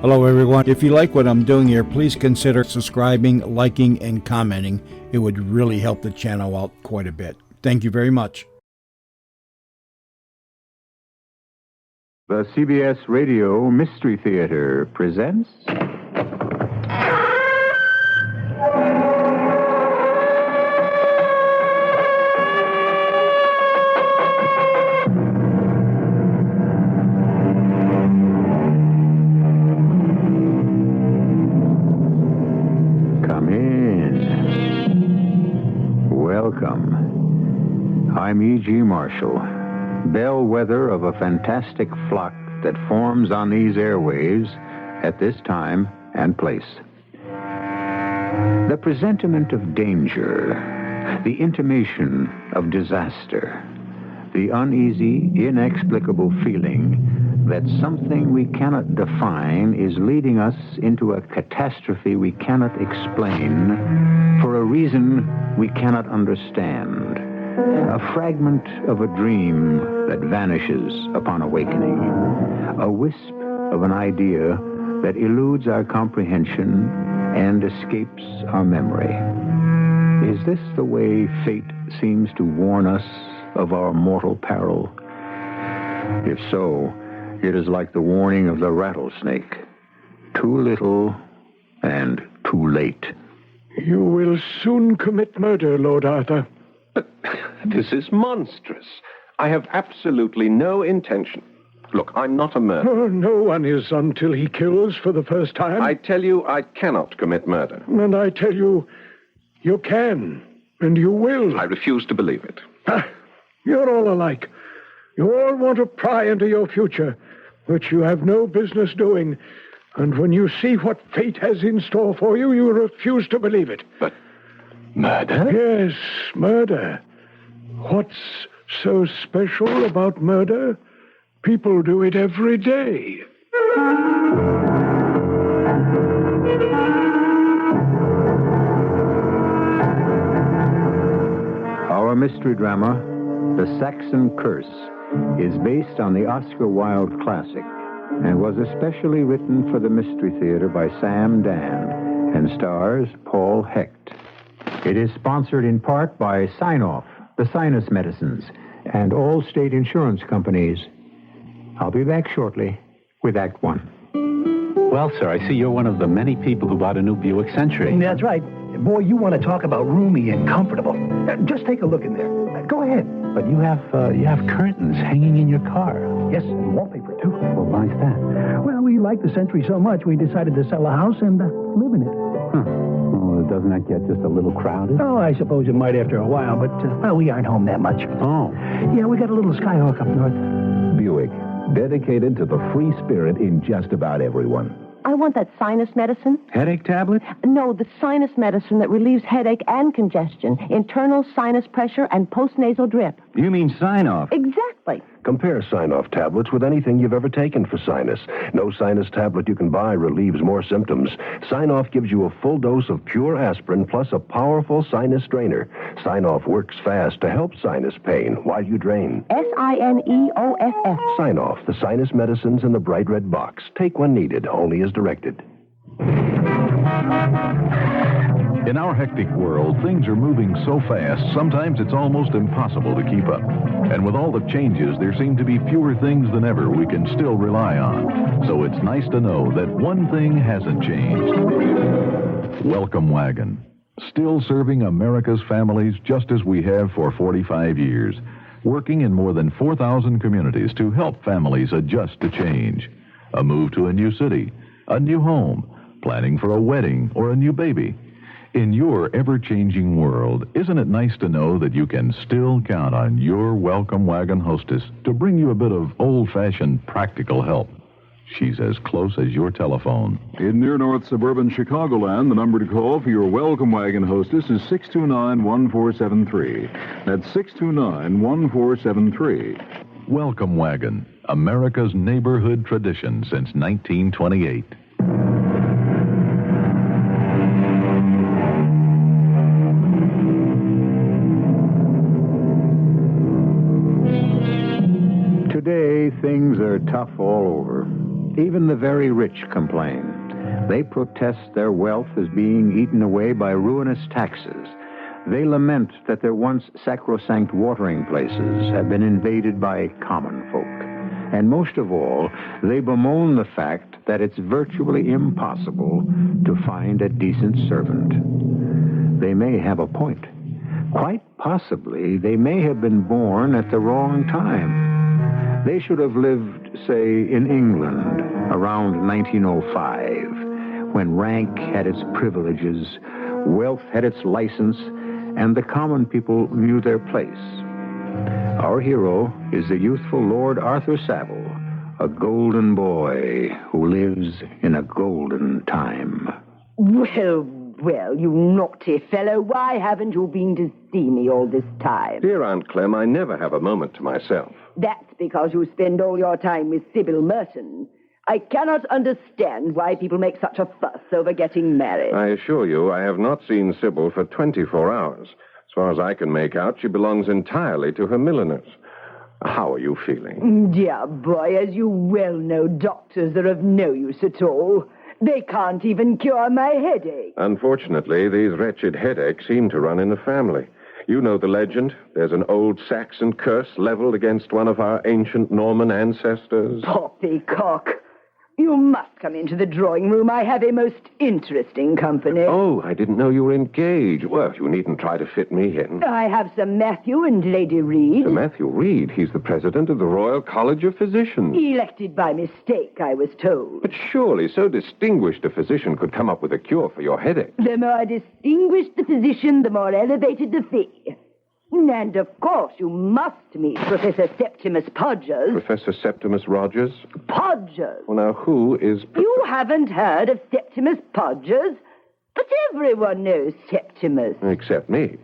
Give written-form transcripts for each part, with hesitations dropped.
Hello, everyone. If you like what I'm doing here, please consider subscribing, liking, and commenting. It would really help the channel out quite a bit. Thank you very much. The CBS Radio Mystery Theater presents... Come in. Welcome. I'm E.G. Marshall, bellwether of a fantastic flock that forms on these airwaves at this time and place. The presentiment of danger, the intimation of disaster, the uneasy, inexplicable feeling that something we cannot define is leading us into a catastrophe we cannot explain for a reason we cannot understand. A fragment of a dream that vanishes upon awakening. A wisp of an idea that eludes our comprehension and escapes our memory. Is this the way fate seems to warn us of our mortal peril? If so, it is like the warning of the rattlesnake. Too little and too late. You will soon commit murder, Lord Arthur. But this is monstrous. I have absolutely no intention. Look, I'm not a murderer. Oh, no one is until he kills for the first time. I tell you, I cannot commit murder. And I tell you, you can, and you will. I refuse to believe it. You're all alike. You all want to pry into your future, which you have no business doing. And when you see what fate has in store for you, you refuse to believe it. But murder? Yes, murder. What's so special about murder? People do it every day. Our mystery drama, The Saxon Curse, is based on the Oscar Wilde classic and was especially written for the Mystery Theater by Sam Dan and stars Paul Hecht. It is sponsored in part by Sign-Off, the sinus medicines, and all state insurance companies. I'll be back shortly with Act One. Well, sir, I see you're one of the many people who bought a new Buick Century. That's right. Boy, you want to talk about roomy and comfortable. Just take a look in there. Go ahead. But you have curtains hanging in your car. Yes, and wallpaper, too. Well, why's that? Well, we like the Century so much, we decided to sell a house and live in it. Huh. Well, doesn't that get just a little crowded? Oh, I suppose it might after a while, but, well, we aren't home that much. Oh. Yeah, we got a little Skyhawk up north. Buick, dedicated to the free spirit in just about everyone. I want that sinus medicine. Headache tablet? No, the sinus medicine that relieves headache and congestion, internal sinus pressure, and postnasal drip. You mean Sign-Off? Exactly. Compare Sign-Off tablets with anything you've ever taken for sinus. No sinus tablet you can buy relieves more symptoms. Sign-Off gives you a full dose of pure aspirin plus a powerful sinus drainer. Sign-Off works fast to help sinus pain while you drain. Sineoff. Sign-Off, the sinus medicines in the bright red box. Take when needed, only as directed. In our hectic world, things are moving so fast, sometimes it's almost impossible to keep up. And with all the changes, there seem to be fewer things than ever we can still rely on. So it's nice to know that one thing hasn't changed. Welcome Wagon. Still serving America's families just as we have for 45 years. Working in more than 4,000 communities to help families adjust to change. A move to a new city, a new home, planning for a wedding or a new baby. In your ever-changing world, isn't it nice to know that you can still count on your Welcome Wagon hostess to bring you a bit of old-fashioned practical help? She's as close as your telephone. In near-north suburban Chicagoland, the number to call for your Welcome Wagon hostess is 629-1473. That's 629-1473. Welcome Wagon, America's neighborhood tradition since 1928. Today, things are tough all over. Even the very rich complain. They protest their wealth is being eaten away by ruinous taxes. They lament that their once sacrosanct watering places have been invaded by common folk. And most of all, they bemoan the fact that it's virtually impossible to find a decent servant. They may have a point. Quite possibly, they may have been born at the wrong time. They should have lived, say, in England around 1905, when rank had its privileges, wealth had its license, and the common people knew their place. Our hero is the youthful Lord Arthur Savile, a golden boy who lives in a golden time. Well, you naughty fellow, why haven't you been to see me all this time? Dear Aunt Clem, I never have a moment to myself. That's because you spend all your time with Sybil Merton. I cannot understand why people make such a fuss over getting married. I assure you, I have not seen Sybil for 24 hours. As far as I can make out, she belongs entirely to her milliners. How are you feeling? Dear boy, as you well know, doctors are of no use at all. They can't even cure my headache. Unfortunately, these wretched headaches seem to run in the family. You know the legend. There's an old Saxon curse leveled against one of our ancient Norman ancestors. Poppycock. You must come into the drawing room. I have a most interesting company. Oh, I didn't know you were engaged. Well, you needn't try to fit me in. I have Sir Matthew and Lady Reed. Sir Matthew Reed? He's the president of the Royal College of Physicians. Elected by mistake, I was told. But surely so distinguished a physician could come up with a cure for your headache. The more distinguished the physician, the more elevated the fee. And, of course, you must meet Professor Septimus Podgers. Professor Septimus Rogers? Podgers. Well, now, who is... You haven't heard of Septimus Podgers? But everyone knows Septimus. Except me.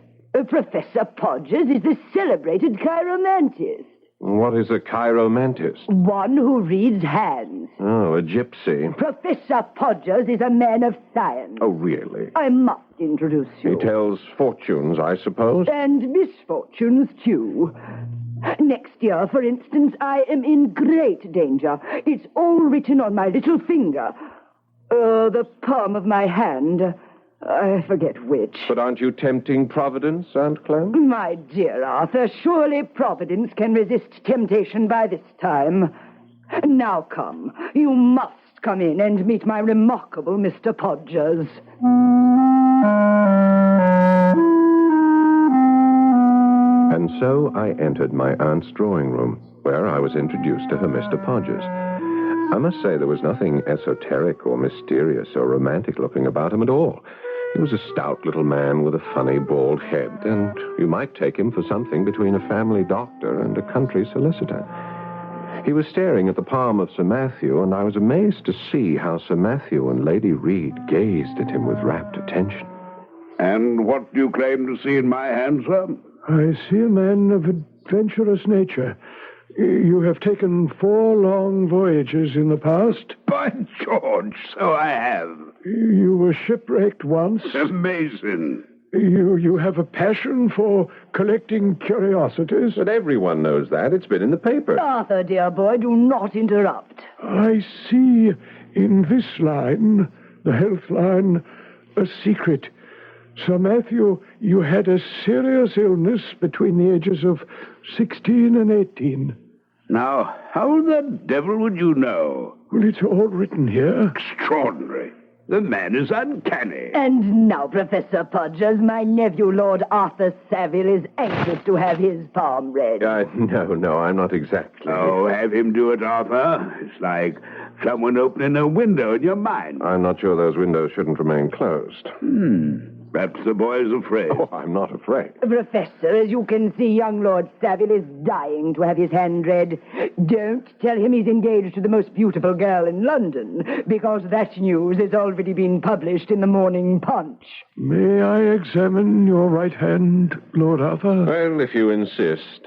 Professor Podgers is the celebrated chiromantist. What is a chiromantist? One who reads hands. Oh, a gypsy. Professor Podgers is a man of science. Oh, really? I must introduce you. He tells fortunes, I suppose. And misfortunes, too. Next year, for instance, I am in great danger. It's all written on my little finger. The palm of my hand. I forget which. But aren't you tempting Providence, Aunt Clem? My dear Arthur, surely Providence can resist temptation by this time. Now come. You must come in and meet my remarkable Mr. Podgers. And so I entered my aunt's drawing room, where I was introduced to her Mr. Podgers. I must say there was nothing esoteric or mysterious or romantic looking about him at all. He was a stout little man with a funny bald head, and you might take him for something between a family doctor and a country solicitor. He was staring at the palm of Sir Matthew, and I was amazed to see how Sir Matthew and Lady Reed gazed at him with rapt attention. And what do you claim to see in my hand, sir? I see a man of adventurous nature. You have taken 4 long voyages in the past. By George, so I have. You were shipwrecked once. Amazing. You have a passion for collecting curiosities. But everyone knows that. It's been in the paper. Arthur, dear boy, do not interrupt. I see in this line, the health line, a secret. Sir Matthew, you had a serious illness between the ages of 16 and 18. Now, how the devil would you know? Well, it's all written here. Extraordinary. The man is uncanny. And now, Professor Podgers, my nephew, Lord Arthur Savile, is anxious to have his palm read. No, I'm not exactly. Oh, have him do it, Arthur. It's like someone opening a window in your mind. I'm not sure those windows shouldn't remain closed. Perhaps the boy's afraid. Oh, I'm not afraid. Professor, as you can see, young Lord Savile is dying to have his hand read. Don't tell him he's engaged to the most beautiful girl in London, because that news has already been published in the Morning Punch. May I examine your right hand, Lord Arthur? Well, if you insist.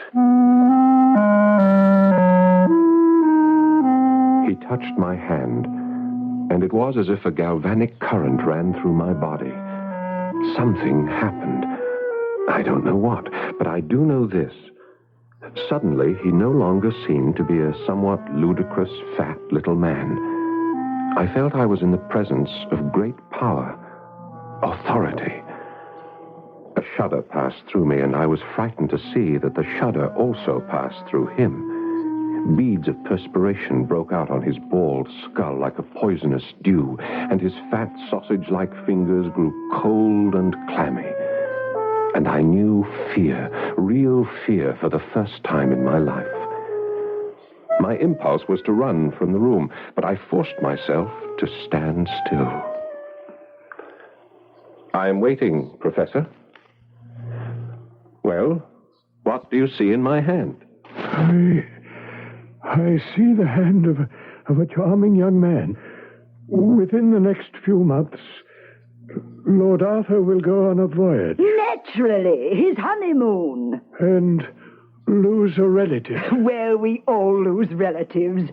He touched my hand, and it was as if a galvanic current ran through my body. Something happened. I don't know what, but I do know this. Suddenly, he no longer seemed to be a somewhat ludicrous, fat little man. I felt I was in the presence of great power, authority. A shudder passed through me, and I was frightened to see that the shudder also passed through him. Beads of perspiration broke out on his bald skull like a poisonous dew, and his fat sausage-like fingers grew cold and clammy. And I knew fear, real fear, for the first time in my life. My impulse was to run from the room, but I forced myself to stand still. I am waiting, Professor. Well, what do you see in my hand? I see the hand of a charming young man. Within the next few months, Lord Arthur will go on a voyage. Naturally, his honeymoon. And lose a relative. Well, we all lose relatives.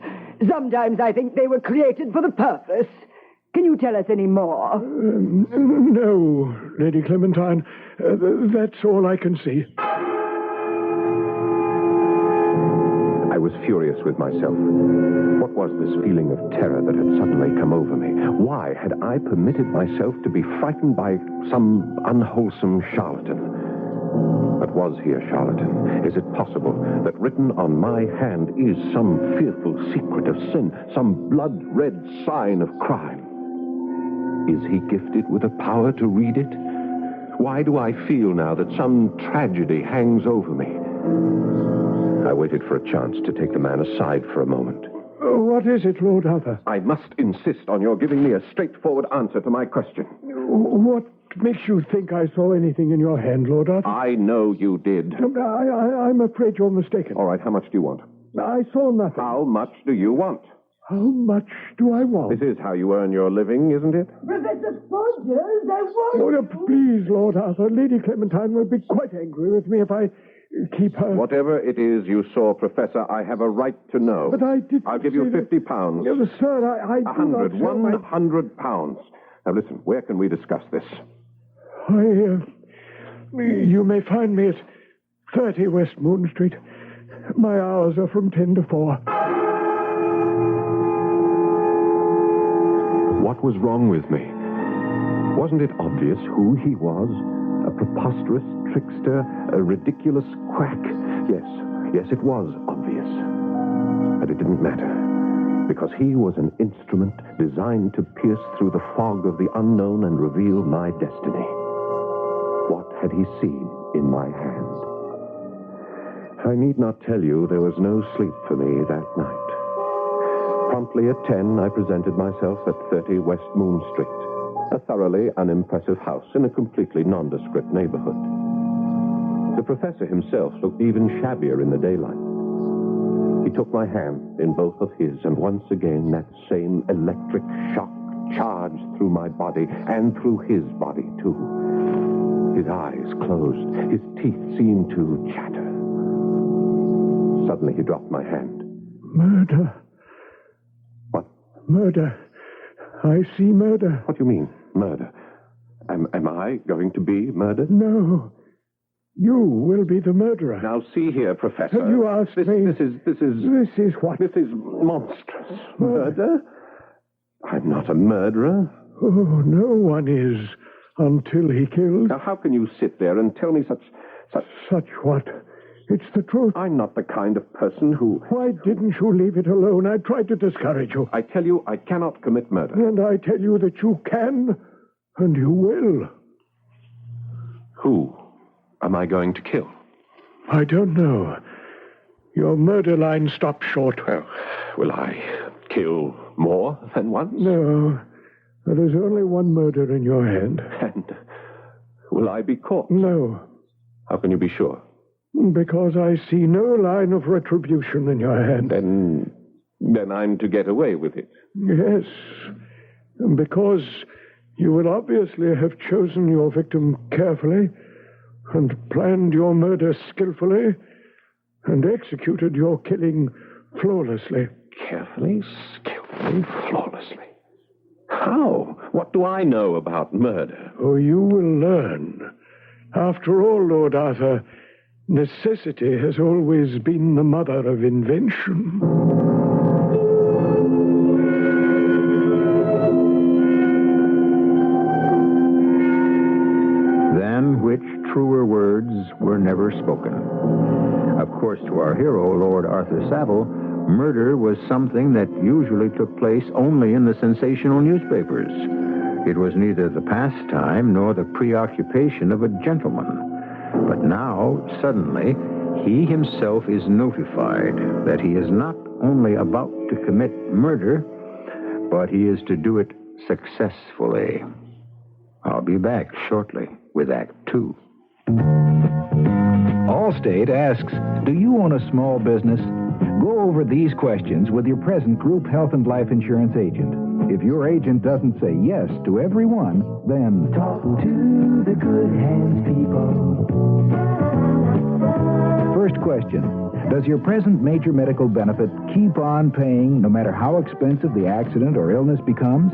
Sometimes I think they were created for the purpose. Can you tell us any more? No, Lady Clementine. That's all I can see. I was furious with myself. What was this feeling of terror that had suddenly come over me? Why had I permitted myself to be frightened by some unwholesome charlatan? But was he a charlatan? Is it possible that written on my hand is some fearful secret of sin, some blood-red sign of crime? Is he gifted with a power to read it? Why do I feel now that some tragedy hangs over me? I waited for a chance to take the man aside for a moment. What is it, Lord Arthur? I must insist on your giving me a straightforward answer to my question. What makes you think I saw anything in your hand, Lord Arthur? I know you did. I'm afraid you're mistaken. All right, how much do you want? I saw nothing. How much do you want? How much do I want? This is how you earn your living, isn't it? Professor Podgers, I want... Please, Lord Arthur, Lady Clementine will be quite angry with me if I keep her... Whatever it is you saw, Professor, I have a right to know. But I did... I'll give you £50. Yes, sir, I do not... £100. Now listen, where can we discuss this? You may find me at 30 West Moon Street. My hours are from 10 to 4. What was wrong with me? Wasn't it obvious who he was? A preposterous trickster, a ridiculous quack. Yes, it was obvious. But it didn't matter, because he was an instrument designed to pierce through the fog of the unknown and reveal my destiny. What had he seen in my hand? I need not tell you there was no sleep for me that night. Promptly at 10, I presented myself at 30 West Moon Street, a thoroughly unimpressive house in a completely nondescript neighborhood. The professor himself looked even shabbier in the daylight. He took my hand in both of his, and once again that same electric shock charged through my body, and through his body, too. His eyes closed. His teeth seemed to chatter. Suddenly he dropped my hand. Murder. What? Murder. I see murder. What do you mean, murder? Am I going to be murdered? No. You will be the murderer. Now, see here, Professor. You asked me... This is what? This is monstrous. Murder? I'm not a murderer. Oh, no one is, until he kills. Now, how can you sit there and tell me such... Such what? It's the truth. I'm not the kind of person who... Why didn't you leave it alone? I tried to discourage you. I tell you, I cannot commit murder. And I tell you that you can, and you will. Who am I going to kill? I don't know. Your murder line stopped short. Well, will I kill more than once? No. There is only one murder in your hand. And will I be caught? No. How can you be sure? Because I see no line of retribution in your hand. Then I'm to get away with it. Yes. Because you will obviously have chosen your victim carefully, and planned your murder skillfully, and executed your killing flawlessly. Carefully, skillfully, flawlessly. How? What do I know about murder? Oh, you will learn. After all, Lord Arthur, necessity has always been the mother of invention. truer words were never spoken. Of course, to our hero, Lord Arthur Savile, murder was something that usually took place only in the sensational newspapers. It was neither the pastime nor the preoccupation of a gentleman. But now, suddenly, he himself is notified that he is not only about to commit murder, but he is to do it successfully. I'll be back shortly with Act 2. Allstate asks, do you own a small business? Go over these questions with your present group health and life insurance agent. If your agent doesn't say yes to every one, then talk to the Good Hands people. First question. Does your present major medical benefit keep on paying no matter how expensive the accident or illness becomes?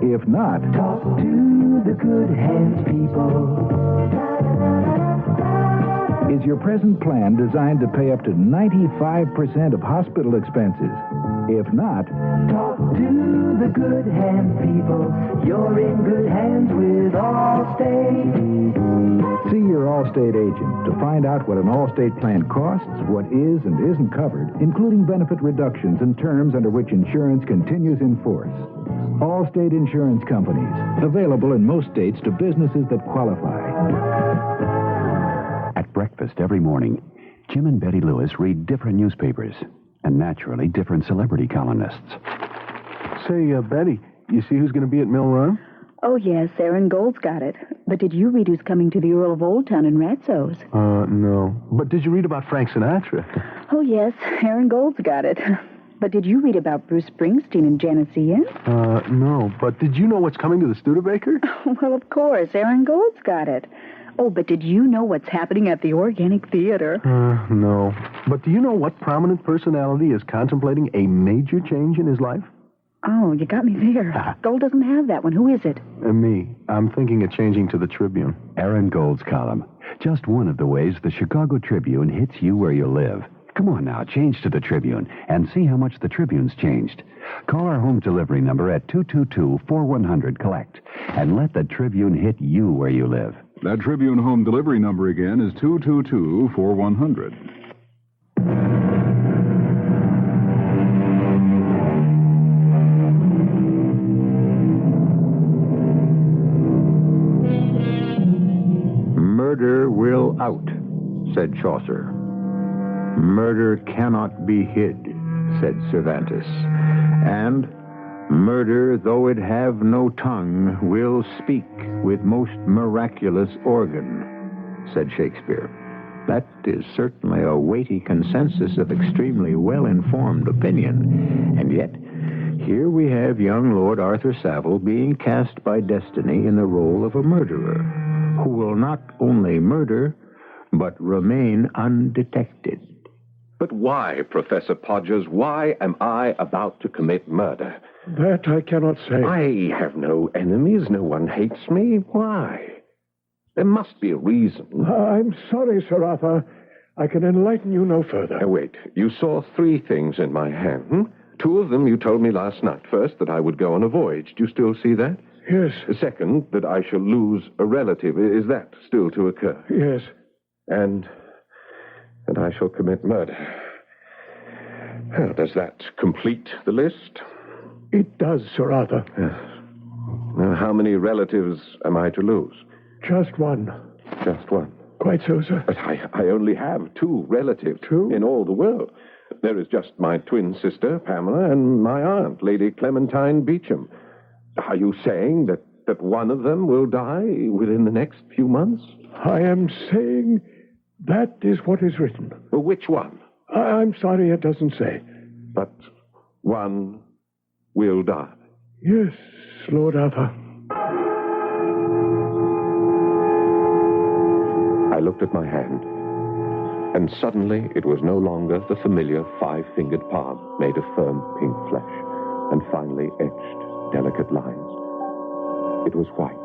If not, talk to the Good Hands people. Is your present plan designed to pay up to 95% of hospital expenses? If not, talk to the Good Hands people. You're in good hands with Allstate. See your Allstate agent to find out what an Allstate plan costs, what is and isn't covered, including benefit reductions and terms under which insurance continues in force. Allstate Insurance Companies, available in most states to businesses that qualify. At breakfast every morning, Jim and Betty Lewis read different newspapers, and naturally different celebrity columnists. Say, Betty, you see who's going to be at Mill Run? Oh, yes, Aaron Gold's got it. But did you read who's coming to the Earl of Old Town in Ratso's? No. But did you read about Frank Sinatra? Oh, yes, Aaron Gold's got it. But did you read about Bruce Springsteen and Janis Ian? No. But did you know what's coming to the Studebaker? Well, of course, Aaron Gold's got it. Oh, but did you know what's happening at the Organic Theater? No. But do you know what prominent personality is contemplating a major change in his life? Oh, you got me there. Gold doesn't have that one. Who is it? Me. I'm thinking of changing to the Tribune. Aaron Gold's column. Just one of the ways the Chicago Tribune hits you where you live. Come on now, change to the Tribune and see how much the Tribune's changed. Call our home delivery number at 222-4100-COLLECT and let the Tribune hit you where you live. That Tribune home delivery number again is 222-4100. Murder will out, said Chaucer. Murder cannot be hid, said Cervantes. And murder, though it have no tongue, will speak with most miraculous organ, said Shakespeare. That is certainly a weighty consensus of extremely well-informed opinion. And yet, here we have young Lord Arthur Savile being cast by destiny in the role of a murderer, who will not only murder, but remain undetected. But why, Professor Podgers, why am I about to commit murder? That I cannot say. I have no enemies. No one hates me. Why? There must be a reason. I'm sorry, Sir Arthur. I can enlighten you no further. Now, wait. You saw 3 things in my hand. 2 of them you told me last night. First, that I would go on a voyage. Do you still see that? Yes. Second, that I shall lose a relative. Is that still to occur? Yes. And I shall commit murder. Well, does that complete the list? It does, Sir Arthur. Yes. Now, how many relatives am I to lose? Just one. Just one? Quite so, sir. But I only have 2 relatives. 2? In all the world. There is just my twin sister, Pamela, and my aunt, Lady Clementine Beecham. Are you saying that one of them will die within the next few months? I am saying that is what is written. Well, which one? I'm sorry it doesn't say. But one will die. Yes, Lord Arthur. I looked at my hand, and suddenly it was no longer the familiar 5-fingered palm made of firm pink flesh and finely etched delicate lines. It was white,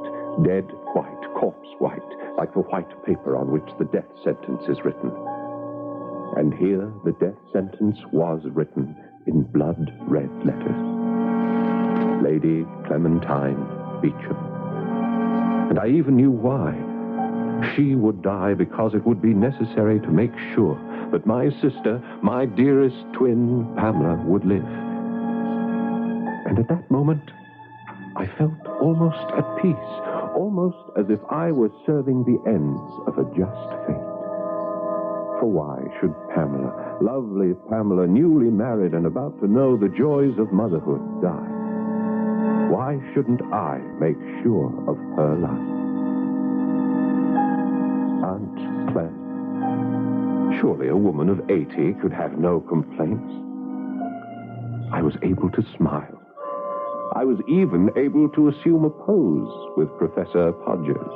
dead white, corpse white, like the white paper on which the death sentence is written. And here the death sentence was written in blood-red letters. Lady Clementine Beecham. And I even knew why. She would die because it would be necessary to make sure that my sister, my dearest twin, Pamela, would live. And at that moment, I felt almost at peace, almost as if I were serving the ends of a just fate. For why should Pamela, lovely Pamela, newly married and about to know the joys of motherhood, die? Why shouldn't I make sure of her life? Aunt Clem. Surely a woman of 80 could have no complaints. I was able to smile. I was even able to assume a pose with Professor Podgers.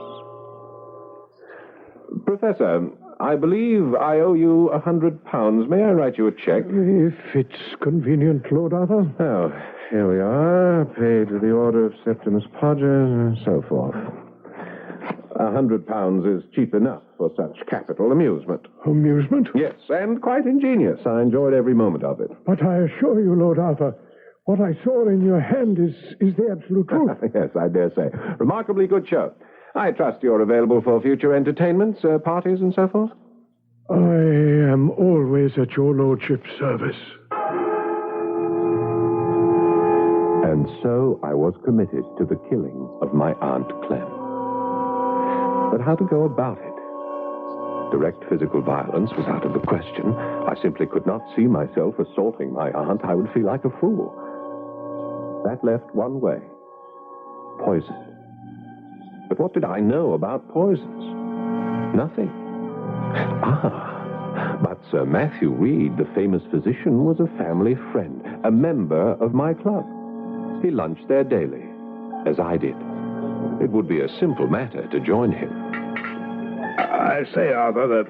Professor, I believe I owe you £100. May I write you a check? If it's convenient, Lord Arthur. Oh, here we are. Paid to the order of Septimus Podgers and so forth. £100 is cheap enough for such capital amusement. Amusement? Yes, and quite ingenious. I enjoyed every moment of it. But I assure you, Lord Arthur, what I saw in your hand is the absolute truth. Yes, I dare say. Remarkably good show. I trust you're available for future entertainments, parties, and so forth? I am always at your lordship's service. And so I was committed to the killing of my Aunt Clem. But how to go about it? Direct physical violence was out of the question. I simply could not see myself assaulting my aunt. I would feel like a fool. That left one way. Poison. But what did I know about poisons? Nothing. But Sir Matthew Reed, the famous physician, was a family friend, a member of my club. He lunched there daily, as I did. It would be a simple matter to join him. I say, Arthur, that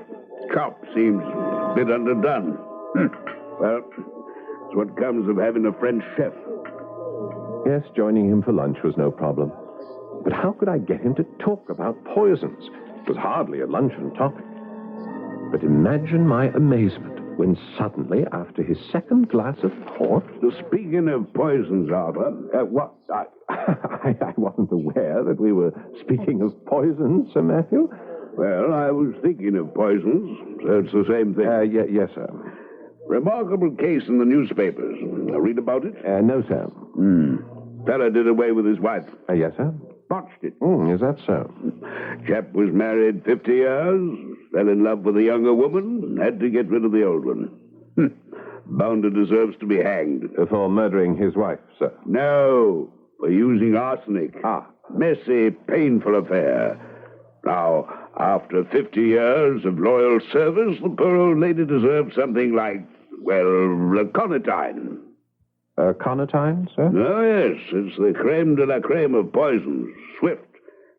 cop seems a bit underdone. Well, it's what comes of having a French chef. Yes, joining him for lunch was no problem. But how could I get him to talk about poisons? It was hardly a luncheon topic. But imagine my amazement when suddenly, after his second glass of port... Speaking of poisons, Arthur... What? I wasn't aware that we were speaking of poisons, Sir Matthew. Well, I was thinking of poisons, so it's the same thing. Yes, sir. Remarkable case in the newspapers. Read about it? No, sir. Fella did away with his wife. Yes, sir. Botched it. Is that so? Chap was married 50 years, fell in love with a younger woman, had to get rid of the old one. Bounder deserves to be hanged. For murdering his wife, sir? No, for using arsenic. Messy, painful affair. Now, after 50 years of loyal service, the poor old lady deserves something like, well, aconitine. Aconitine, sir? Oh, yes. It's the creme de la creme of poisons. Swift.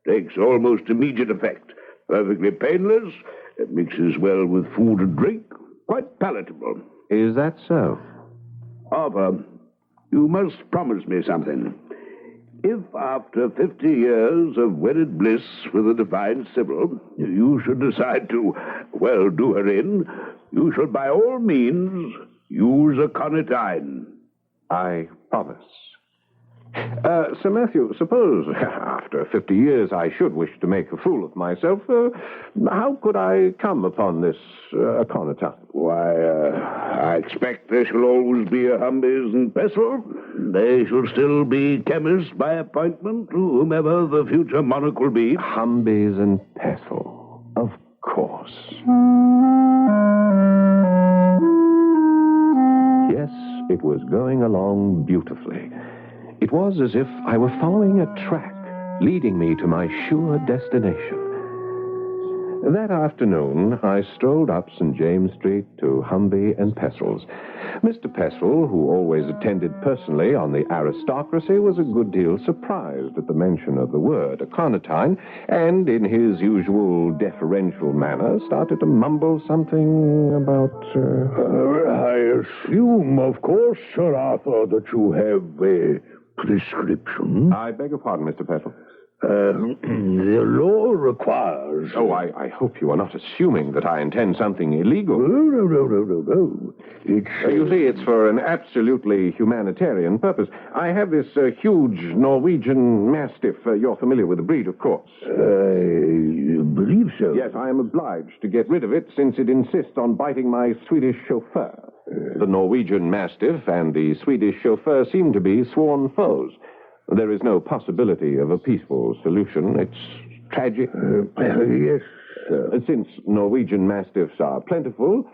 Takes almost immediate effect. Perfectly painless. It mixes well with food and drink. Quite palatable. Is that so? Arthur, you must promise me something. If after 50 years of wedded bliss with a divine Sybil, you should decide to, well, do her in, you should by all means use aconitine. I promise. Sir Matthew, suppose after 50 years I should wish to make a fool of myself, how could I come upon this aconitine? Why, I expect there shall always be a Humbies and Pestle. They shall still be chemists by appointment to whomever the future monarch will be. Humbies and Pestle, of course. Yes, it was going along beautifully. It was as if I were following a track leading me to my sure destination. That afternoon, I strolled up St. James Street to Humby and Pestle's. Mr. Pestle, who always attended personally on the aristocracy, was a good deal surprised at the mention of the word aconitine, and in his usual deferential manner started to mumble something about... I assume, of course, Sir Arthur, that you have a prescription. I beg your pardon, Mr. Pestle. The law requires... Oh, I hope you are not assuming that I intend something illegal. No. It's... You see, it's for an absolutely humanitarian purpose. I have this huge Norwegian Mastiff. You're familiar with the breed, of course. I believe so. Yes, I am obliged to get rid of it since it insists on biting my Swedish chauffeur. The Norwegian Mastiff and the Swedish chauffeur seem to be sworn foes. There is no possibility of a peaceful solution. It's tragic. Yes, sir. Since Norwegian Mastiffs are plentiful,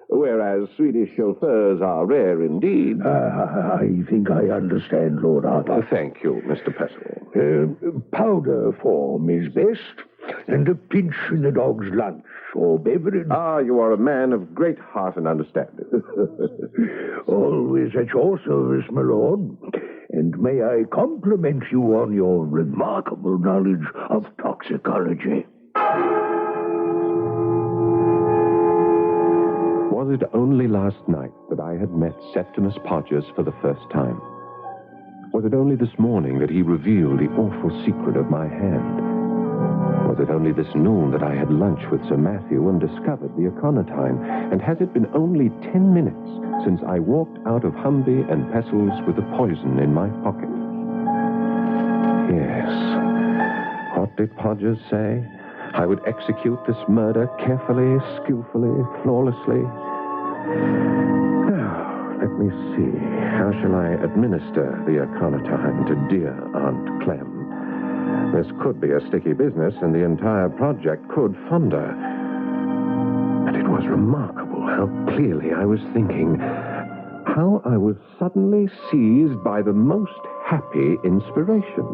whereas Swedish chauffeurs are rare indeed. I think I understand, Lord Arthur. Thank you, Mr. Pestle. Powder form is best, and a pinch in the dog's lunch or beverage. Ah, you are a man of great heart and understanding. Always at your service, my lord. And may I compliment you on your remarkable knowledge of toxicology. Was it only last night that I had met Septimus Podgers for the first time? Was it only this morning that he revealed the awful secret of my hand? Was it only this noon that I had lunch with Sir Matthew and discovered the aconitine? And has it been only 10 minutes since I walked out of Humby and Pestle's with the poison in my pocket? Yes. What did Podgers say? I would execute this murder carefully, skillfully, flawlessly. Now, let me see. How shall I administer the aconitine to dear Aunt Clem? This could be a sticky business, and the entire project could founder. And it was remarkable how clearly I was thinking, how I was suddenly seized by the most happy inspiration.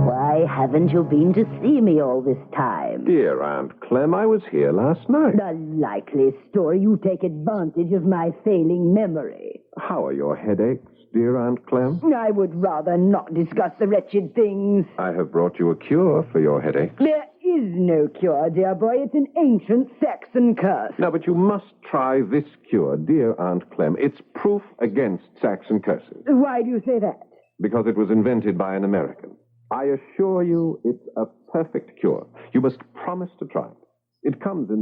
Why haven't you been to see me all this time? Dear Aunt Clem, I was here last night. The likely story. You take advantage of my failing memory. How are your headaches, dear Aunt Clem? I would rather not discuss the wretched things. I have brought you a cure for your headaches. There is no cure, dear boy. It's an ancient Saxon curse. No, but you must try this cure, dear Aunt Clem. It's proof against Saxon curses. Why do you say that? Because it was invented by an American. I assure you it's a perfect cure. You must promise to try it. It comes in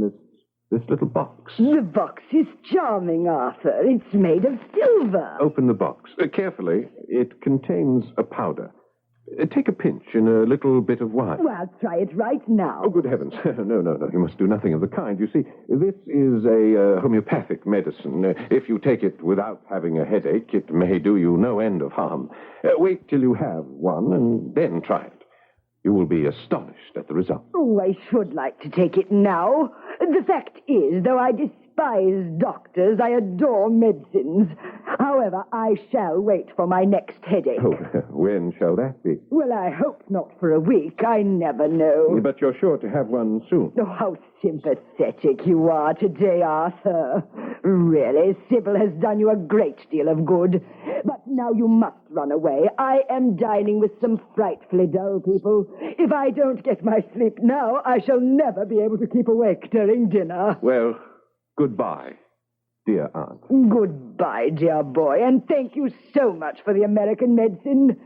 this little box. The box is charming, Arthur. It's made of silver. Open the box. Carefully. It contains a powder. Take a pinch in a little bit of wine. Well, I'll try it right now. Oh, good heavens. No. You must do nothing of the kind. You see, this is a homeopathic medicine. If you take it without having a headache, it may do you no end of harm. Wait till you have one and then try it. You will be astonished at the result. Oh, I should like to take it now. The fact is, though I despise doctors, I adore medicines. However, I shall wait for my next headache. Oh, when shall that be? Well, I hope not for a week. I never know. But you're sure to have one soon. Oh, how sympathetic you are today, Arthur. Really, Sybil has done you a great deal of good. But now you must run away. I am dining with some frightfully dull people. If I don't get my sleep now, I shall never be able to keep awake during dinner. Well, goodbye, dear aunt. Goodbye, dear boy, and thank you so much for the American medicine.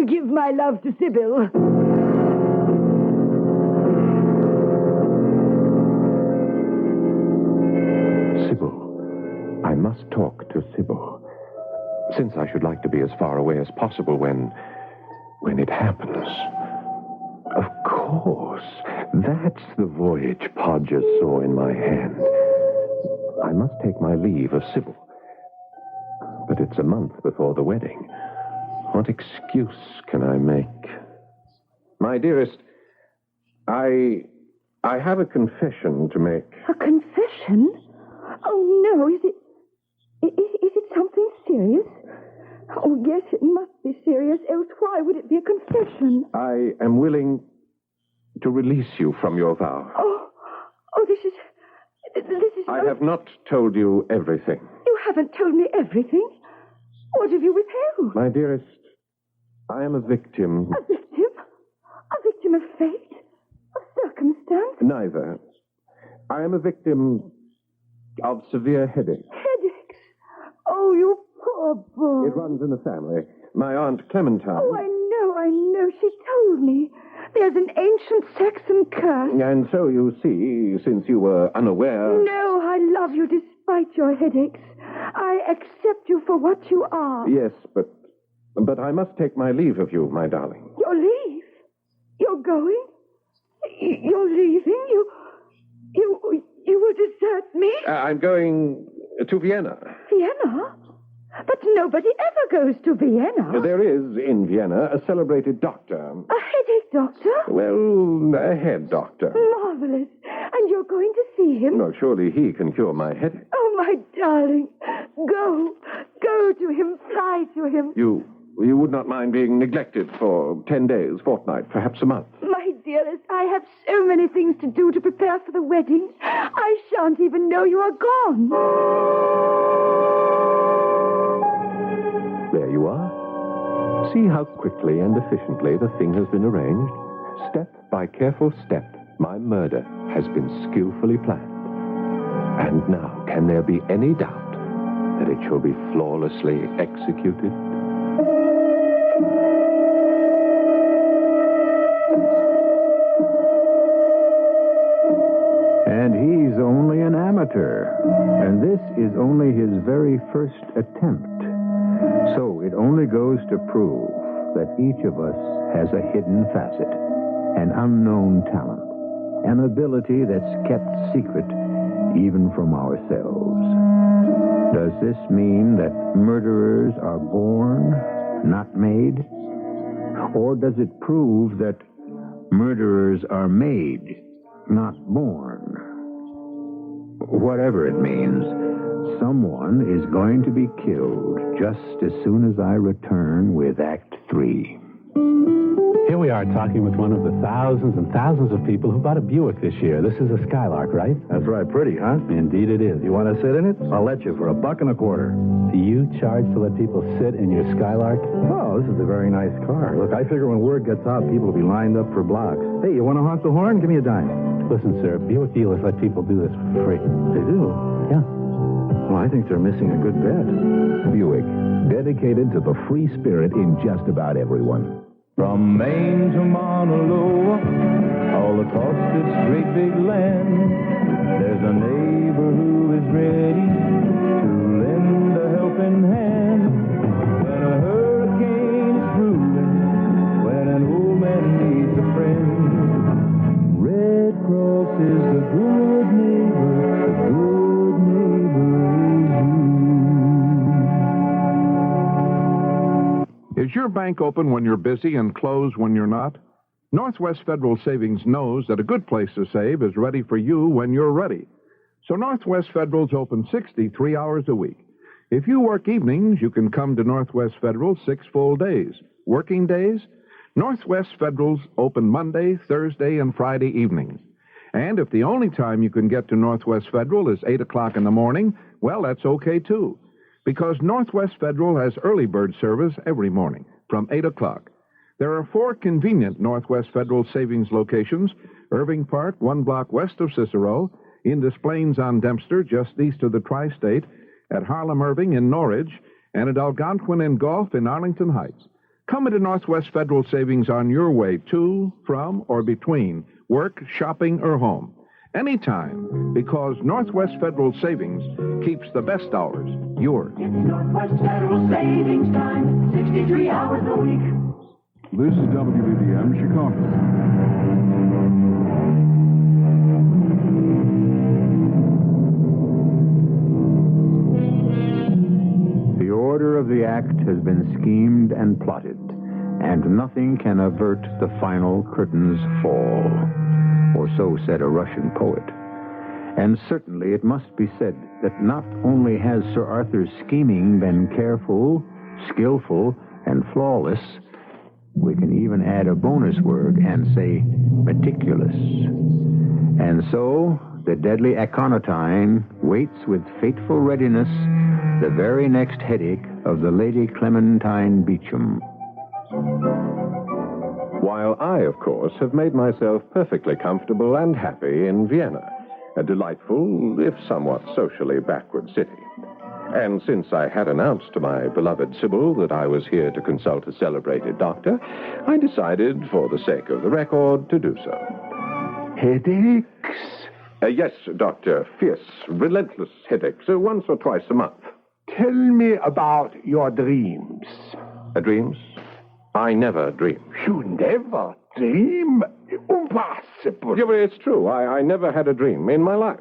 Give my love to Sybil. Sybil. I must talk to Sybil. Since I should like to be as far away as possible when it happens. Of course. That's the voyage Podgers saw in my hand. I must take my leave of Sybil. But it's a month before the wedding. What excuse can I make? My dearest, I have a confession to make. A confession? Oh, no. Is it something serious? Oh, yes, it must be serious. Else why would it be a confession? I am willing to release you from your vow. Oh, this is... I have not told you everything. You haven't told me everything. What have you withheld? My dearest, I am a victim. A victim? A victim of fate? Of circumstance? Neither. I am a victim of severe headaches. Headaches? Oh, you poor Poor boy. It runs in the family. My Aunt Clementine... Oh, I know. She told me. There's an ancient Saxon curse. And so, you see, since you were unaware... No, I love you despite your headaches. I accept you for what you are. Yes, but I must take my leave of you, my darling. Your leave? You're going? You're leaving? You will desert me? I'm going to Vienna. Vienna? But nobody ever goes to Vienna. There is, in Vienna, a celebrated doctor. A headache doctor? Well, a head doctor. Marvelous. And you're going to see him? No, surely he can cure my headache. Oh, my darling. Go. Go to him. Fly to him. You would not mind being neglected for 10 days, fortnight, perhaps a month. My dearest, I have so many things to do to prepare for the wedding. I shan't even know you are gone. There you are. See how quickly and efficiently the thing has been arranged? Step by careful step, my murder has been skillfully planned. And now, can there be any doubt that it shall be flawlessly executed? And he's only an amateur. And this is only his very first attempt. So it only goes to prove that each of us has a hidden facet, an unknown talent, an ability that's kept secret even from ourselves. Does this mean that murderers are born, not made? Or does it prove that murderers are made, not born? Whatever it means, someone is going to be killed just as soon as I return with Act 3. Here we are talking with one of the thousands and thousands of people who bought a Buick this year. This is a Skylark, right? That's right. Pretty, huh? Indeed it is. You want to sit in it? I'll let you for $1.25. Do you charge to let people sit in your Skylark? Oh, this is a very nice car. Look, I figure when word gets out, people will be lined up for blocks. Hey, you want to honk the horn? Give me a dime. Listen, sir, Buick dealers let people do this for free. They do? Yeah. Well, I think they're missing a good bet. Buick, dedicated to the free spirit in just about everyone. From Maine to Mauna Loa, all across this great big land, there's a neighbor who is ready to lend a helping hand. When a hurricane is brewing, when an old man needs a friend, Red Cross is the good neighbor, the good neighbor is you. Is your bank open when you're busy and closed when you're not? Northwest Federal Savings knows that a good place to save is ready for you when you're ready. So Northwest Federal's open 63 hours a week. If you work evenings, you can come to Northwest Federal 6 full days. Working days? Northwest Federal's open Monday, Thursday, and Friday evenings. And if the only time you can get to Northwest Federal is 8 o'clock in the morning, well, that's okay, too. Because Northwest Federal has early bird service every morning from 8 o'clock. There are 4 convenient Northwest Federal savings locations: Irving Park, 1 block west of Cicero, in Des Plaines on Dempster, just east of the Tri-State, at Harlem Irving in Norridge, and at Algonquin and Gulf in Arlington Heights. Come into Northwest Federal Savings on your way to, from, or between work, shopping, or home. Anytime, because Northwest Federal Savings keeps the best hours yours. It's Northwest Federal Savings Time, 63 hours a week. This is WBBM Chicago. The order of the act has been schemed and plotted, and nothing can avert the final curtain's fall. Or so said a Russian poet. And certainly it must be said that not only has Sir Arthur's scheming been careful, skillful, and flawless, we can even add a bonus word and say meticulous. And so the deadly aconitine waits with fateful readiness the very next headache of the Lady Clementine Beecham. While I, of course, have made myself perfectly comfortable and happy in Vienna, a delightful, if somewhat socially backward city. And since I had announced to my beloved Sybil that I was here to consult a celebrated doctor, I decided, for the sake of the record, to do so. Headaches? Yes, Doctor. Fierce, relentless headaches, once or twice a month. Tell me about your dreams. Dreams? I never dream. You never dream? Impossible. Yeah, but it's true. I never had a dream in my life.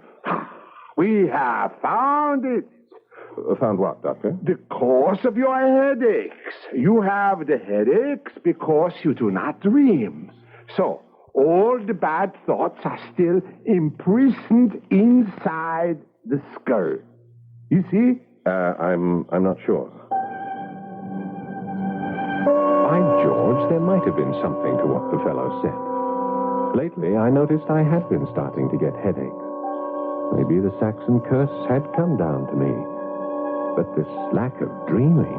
We have found it. Found what, Doctor? The cause of your headaches. You have the headaches because you do not dream. So, all the bad thoughts are still imprisoned inside the skull. You see? I'm not sure. By George, there might have been something to what the fellow said. Lately, I noticed I had been starting to get headaches. Maybe the Saxon curse had come down to me. But this lack of dreaming...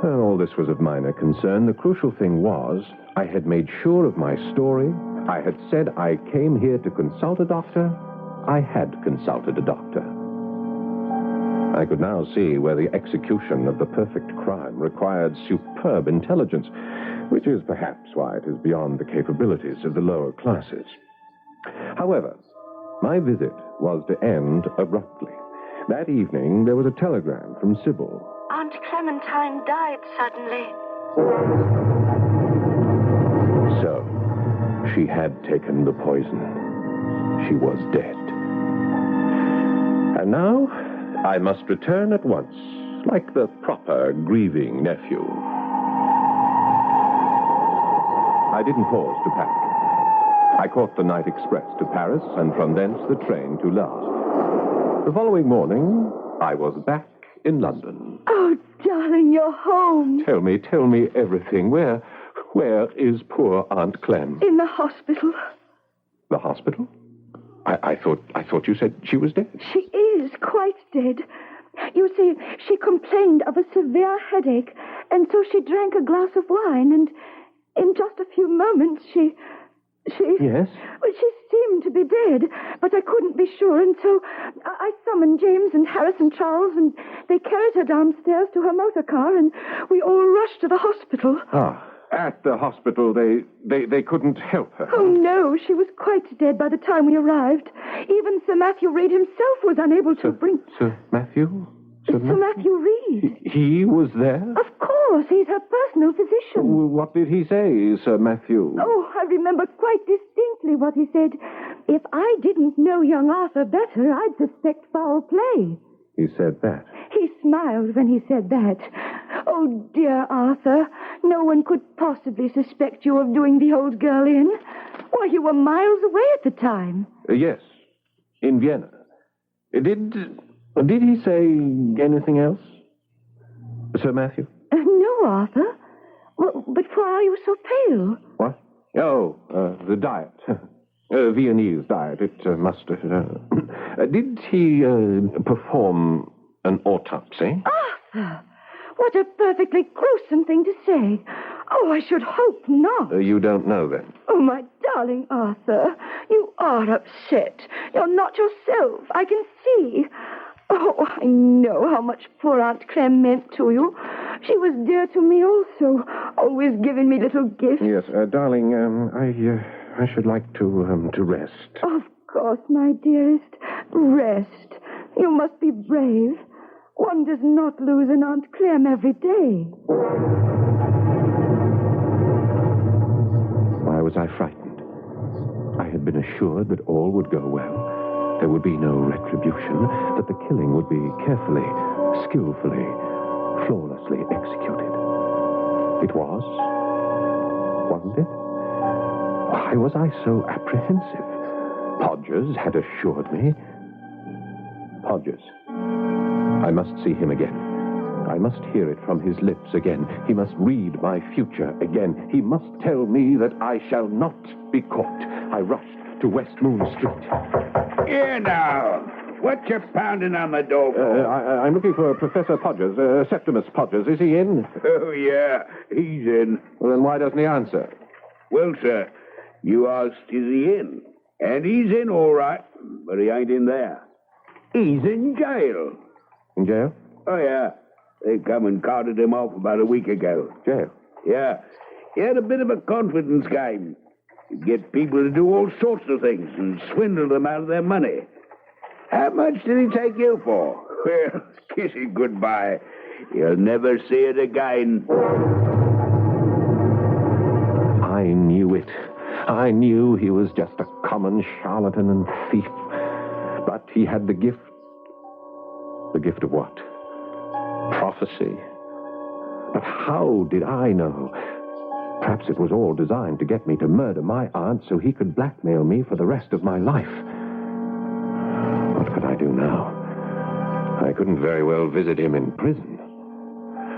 Well, all this was of minor concern. The crucial thing was, I had made sure of my story. I had said I came here to consult a doctor. I had consulted a doctor. I could now see where the execution of the perfect crime required superb intelligence, which is perhaps why it is beyond the capabilities of the lower classes. However, my visit was to end abruptly. That evening, there was a telegram from Sybil. Aunt Clementine died suddenly. So, she had taken the poison. She was dead. And now, I must return at once, like the proper grieving nephew. I didn't pause to pack. I caught the night express to Paris, and from thence the train to La. The following morning, I was back in London. Oh, darling, you're home. Tell me everything. Where is poor Aunt Clem? In the hospital. The hospital? I thought you said she was dead. She is quite dead. You see, she complained of a severe headache, and so she drank a glass of wine, and in just a few moments she... Yes? Well, she seemed to be dead, but I couldn't be sure, and so I summoned James and Harris and Charles, and they carried her downstairs to her motor car, and we all rushed to the hospital. Ah, at the hospital, they couldn't help her. Oh, no, she was quite dead by the time we arrived. Even Sir Matthew Reed himself was unable to bring... Sir Matthew? Sir Matthew Reed. He was there? Of course, he's her personal physician. What did he say, Sir Matthew? Oh, I remember quite distinctly what he said. If I didn't know young Arthur better, I'd suspect foul play. He said that? He smiled when he said that. Oh, dear Arthur, no one could possibly suspect you of doing the old girl in. Why, you were miles away at the time. Yes, in Vienna. Did he say anything else, Sir Matthew? No, Arthur. Well, but why are you so pale? What? Oh, the diet. Viennese diet. It must have... did he perform an autopsy? Arthur! What a perfectly gruesome thing to say. Oh, I should hope not. You don't know, then? Oh, my darling Arthur, you are upset. You're not yourself. I can see. Oh, I know how much poor Aunt Clem meant to you. She was dear to me also, always giving me little gifts. Yes, darling, I should like to rest. Of course, my dearest. Rest. You must be brave. One does not lose an Aunt Clem every day. Why was I frightened? I had been assured that all would go well. There would be no retribution, that the killing would be carefully, skillfully, flawlessly executed. It was, wasn't it? Why was I so apprehensive? Podgers had assured me. Podgers. I must see him again. I must hear it from his lips again. He must read my future again. He must tell me that I shall not be caught. I rushed to West Moon Street. Here now. What you pounding on the door for? I'm looking for Professor Podgers, Septimus Podgers. Is he in? Oh, yeah, he's in. Well, then why doesn't he answer? Well, sir, you asked, is he in? And he's in all right, but he ain't in there. He's in jail. In jail? Oh, yeah. They come and carted him off about a week ago. Jail? Yeah. He had a bit of a confidence game. He'd get people to do all sorts of things and swindle them out of their money. How much did he take you for? Well, kiss it goodbye. You'll never see it again. I knew it. I knew he was just a common charlatan and thief. But he had the gift. The gift of what? Prophecy. But how did I know? Perhaps it was all designed to get me to murder my aunt so he could blackmail me for the rest of my life. What could I do now? I couldn't very well visit him in prison.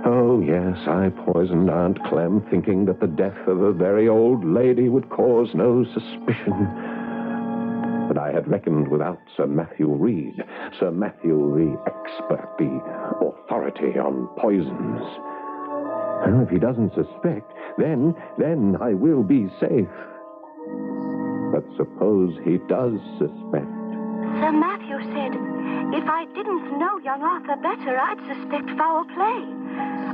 Oh, yes, I poisoned Aunt Clem, thinking that the death of a very old lady would cause no suspicion. But I had reckoned without Sir Matthew Reed. Sir Matthew, the expert, the authority on poisons. And if he doesn't suspect, then I will be safe. But suppose he does suspect. Sir Matthew said, if I didn't know young Arthur better, I'd suspect foul play.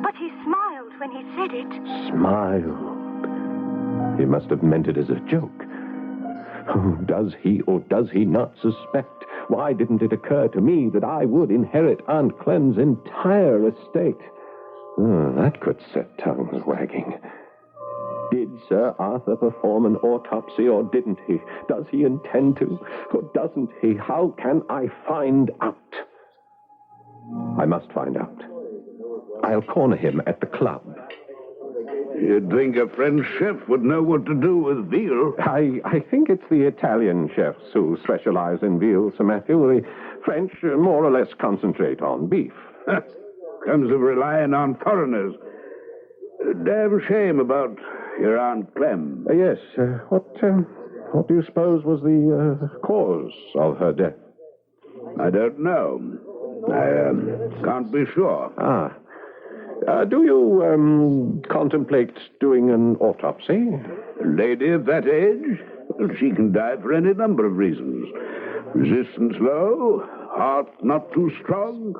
But he smiled when he said it. Smiled. He must have meant it as a joke. Oh, does he or does he not suspect? Why didn't it occur to me that I would inherit Aunt Clem's entire estate? Oh, that could set tongues wagging. Did Sir Arthur perform an autopsy or didn't he? Does he intend to or doesn't he? How can I find out? I must find out. I'll corner him at the club. You'd think a French chef would know what to do with veal. I think it's the Italian chefs who specialize in veal, Sir Matthew. The French more or less concentrate on beef. Comes of relying on foreigners. Damn shame about your Aunt Clem. Yes. What do you suppose was the cause of her death? I don't know. I can't be sure. Do you contemplate doing an autopsy? A lady of that age? Well, she can die for any number of reasons. Resistance low, heart not too strong.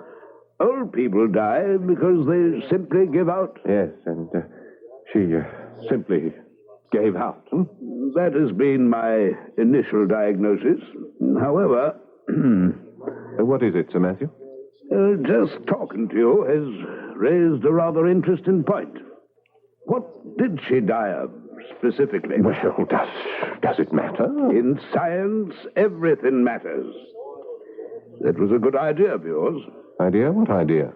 Old people die because they simply give out. Yes, and she simply gave out. That has been my initial diagnosis. However... What is it, Sir Matthew? Just talking to you has raised a rather interesting point. What did she die of, specifically? Well, does it matter? In science, everything matters. That was a good idea of yours. Idea? What idea?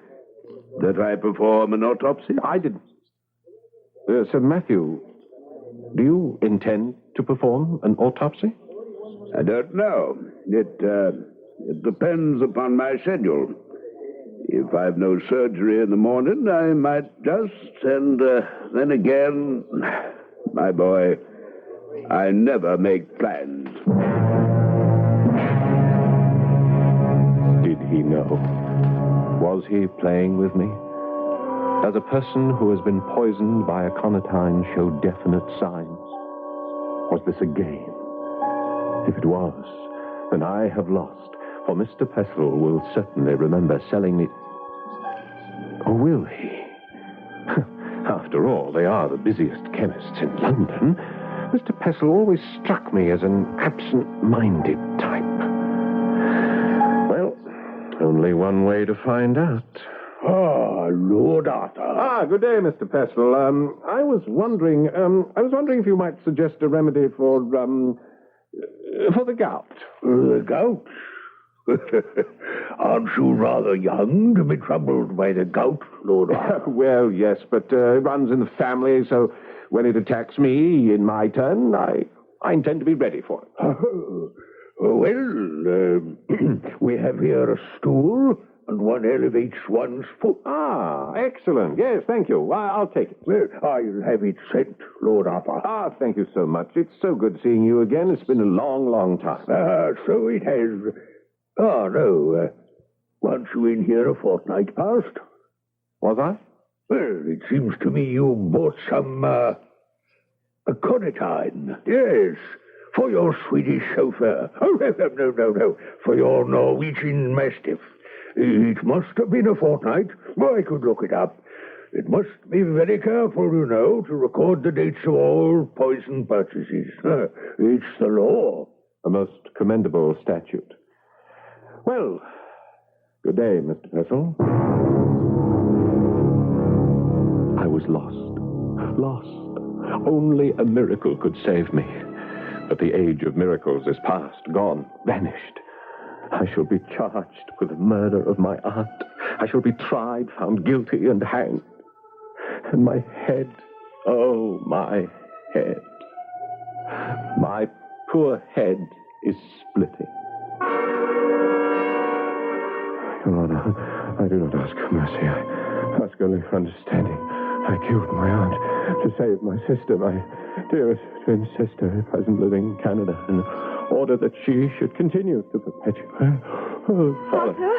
That I perform an autopsy? I didn't. Sir Matthew, do you intend to perform an autopsy? I don't know. It depends upon my schedule. If I've no surgery in the morning, I might just, and then again, my boy, I never make plans. Did he know? Was he playing with me? Does a person who has been poisoned by a aconitine show definite signs? Was this a game? If it was, then I have lost, for Mr. Pestle will certainly remember selling me... Or will he? After all, they are the busiest chemists in London. Mr. Pestle always struck me as an absent-minded type. Well, only one way to find out. Lord Arthur. Good day, Mr. Pestle. I was wondering if you might suggest a remedy for the gout. The gout? Aren't you rather young to be troubled by the gout, Lord Arthur? Well, yes, but it runs in the family, so when it attacks me in my turn, I intend to be ready for it. Well, we have here a stool, and one elevates one's foot. Excellent. Yes, thank you. I'll take it. Well, I'll have it sent, Lord Arthur. Thank you so much. It's so good seeing you again. It's been a long, long time. So it has. No. Weren't you in here a fortnight past? Was I? Well, it seems to me you bought some, aconitine. Yes, for your Swedish chauffeur. Oh, no. For your Norwegian Mastiff. It must have been a fortnight. I could look it up. It must be very careful, you know, to record the dates of all poison purchases. It's the law. A most commendable statute. Well, good day, Mr. Pessel. I was lost. Lost. Only a miracle could save me. But the age of miracles is past, gone, vanished. I shall be charged with the murder of my aunt. I shall be tried, found guilty, and hanged. And my head, oh, my head. My poor head is splitting. Your Honor, I do not ask for mercy. I ask only for understanding. I killed my aunt to save my sister, my dearest twin sister, present living in Canada, in order that she should continue to perpetuate. Oh, Father.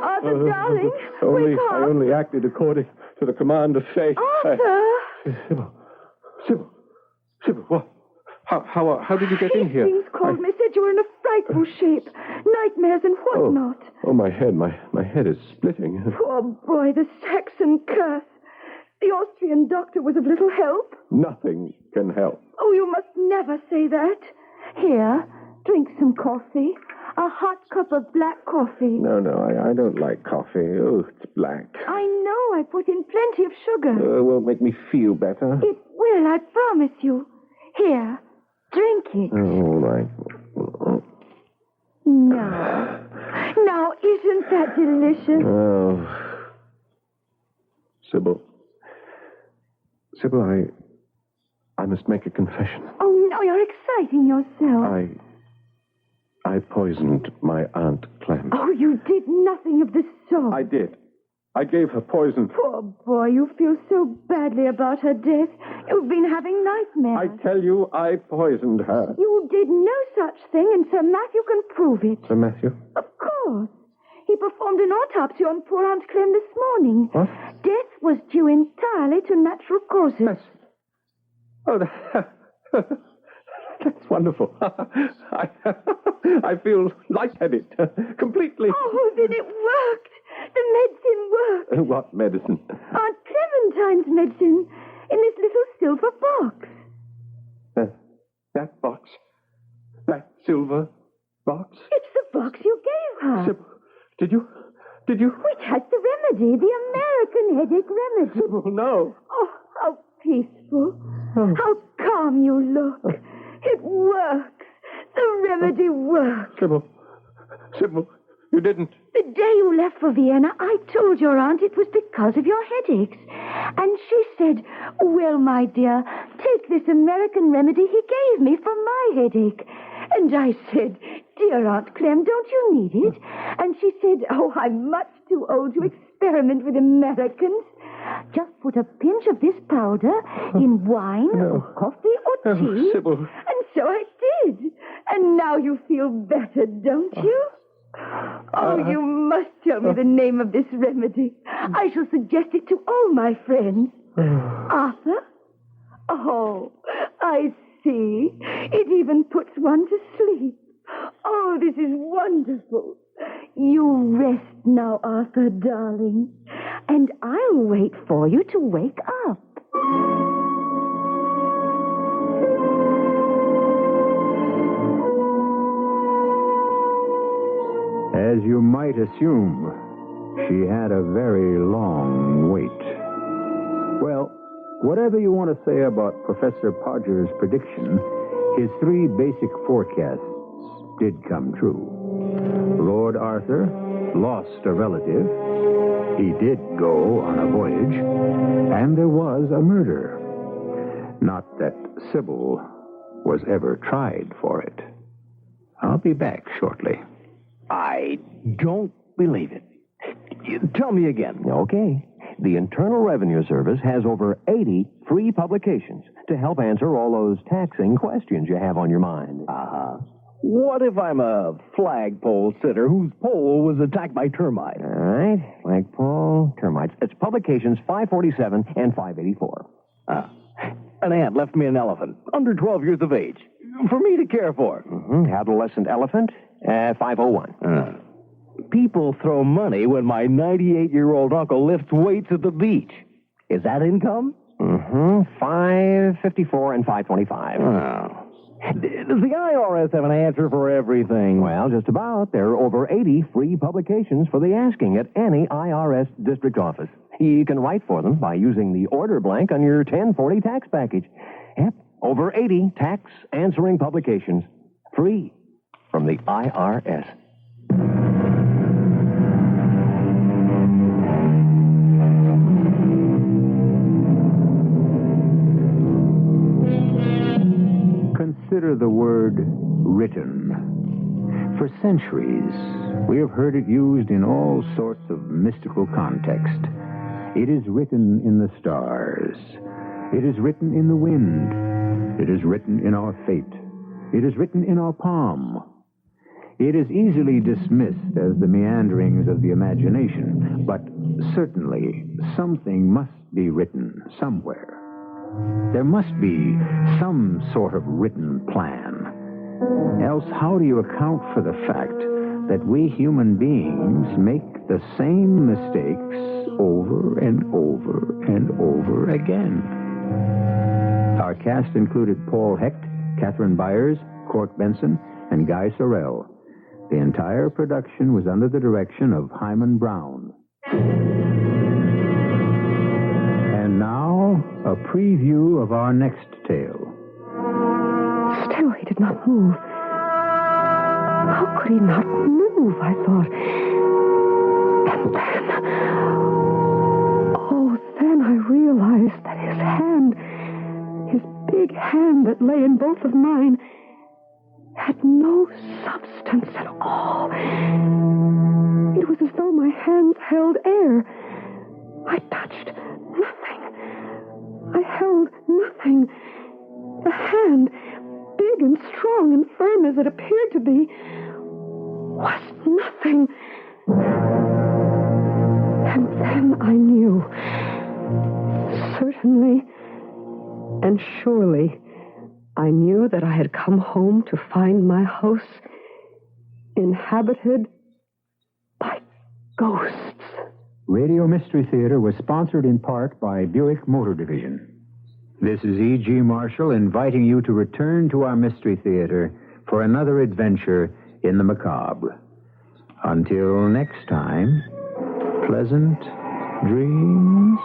Arthur, darling, wake up. I only acted according to the command of fate. Arthur! Sybil, what? How did you get in here? Things called me, said you were in a frightful shape. Nightmares and whatnot. Oh, my head. My head is splitting. Poor boy, the Saxon curse. The Austrian doctor was of little help. Nothing can help. Oh, you must never say that. Here, drink some coffee. A hot cup of black coffee. No, I don't like coffee. Oh, it's black. I know. I put in plenty of sugar. It won't make me feel better. It will, I promise you. Here, drink it. All right. Now, isn't that delicious? Oh. Sybil, I must make a confession. Oh, no, you're exciting yourself. I poisoned my Aunt Clem. Oh, you did nothing of the sort. I did. I gave her poison. Poor boy, you feel so badly about her death. You've been having nightmares. I tell you, I poisoned her. You did no such thing, and Sir Matthew can prove it. Sir Matthew? Of course. He performed an autopsy on poor Aunt Clem this morning. What? Death was due entirely to natural causes. Oh, that's wonderful. I feel lightheaded. Completely. Oh, then it worked. The medicine worked. What medicine? Aunt Clementine's medicine in this little silver box. That box? That silver box? It's the box you gave her. Did you? It has the remedy, the American headache remedy. No. Oh, how peaceful. How calm you look. It works. The remedy works. Sybil, you didn't. The day you left for Vienna, I told your aunt it was because of your headaches. And she said, well, my dear, take this American remedy he gave me for my headache. And I said, dear Aunt Clem, don't you need it? And she said, oh, I'm much too old to experiment with Americans. Just put a pinch of this powder in wine or coffee or tea. Sybil. And so I did. And now you feel better, don't you? Oh, you must tell me the name of this remedy. I shall suggest it to all my friends. Arthur? Oh, I see. It even puts one to sleep. Oh, this is wonderful. You rest now, Arthur, darling. And I'll wait for you to wake up. As you might assume, she had a very long wait. Well, whatever you want to say about Professor Podger's prediction, his three basic forecasts did come true. Lord Arthur lost a relative. He did go on a voyage. And there was a murder. Not that Sybil was ever tried for it. I'll be back shortly. I don't believe it. Tell me again. Okay. The Internal Revenue Service has over 80 free publications to help answer all those taxing questions you have on your mind. What if I'm a flagpole sitter whose pole was attacked by termites? All right. Flagpole, termites. It's publications 547 and 584. An ant left me an elephant, under 12 years of age, for me to care for. Adolescent elephant, 501. People throw money when my 98-year-old uncle lifts weights at the beach. Is that income? Mm-hmm. 554 and 525. Oh. Does the IRS have an answer for everything? Well, just about. There are over 80 free publications for the asking at any IRS district office. You can write for them by using the order blank on your 1040 tax package. Yep, over 80 tax answering publications. Free from the IRS. Consider the word written. For centuries, we have heard it used in all sorts of mystical context. It is written in the stars. It is written in the wind. It is written in our fate. It is written in our palm. It is easily dismissed as the meanderings of the imagination, but certainly something must be written somewhere. There must be some sort of written plan. Else, how do you account for the fact that we human beings make the same mistakes over and over and over again? Our cast included Paul Hecht, Catherine Byers, Cork Benson, and Guy Sorel. The entire production was under the direction of Hyman Brown. And now, a preview of our next tale. Still, he did not move. How could he not move, I thought. And then I realized that his hand, his big hand that lay in both of mine, had no substance at all. It was as though my hands held air. I touched nothing. I held nothing. The hand, big and strong and firm as it appeared to be, was nothing. And then I knew. Certainly and surely, I knew that I had come home to find my house inhabited by ghosts. Radio Mystery Theater was sponsored in part by Buick Motor Division. This is E.G. Marshall inviting you to return to our Mystery Theater for another adventure in the macabre. Until next time, pleasant dreams.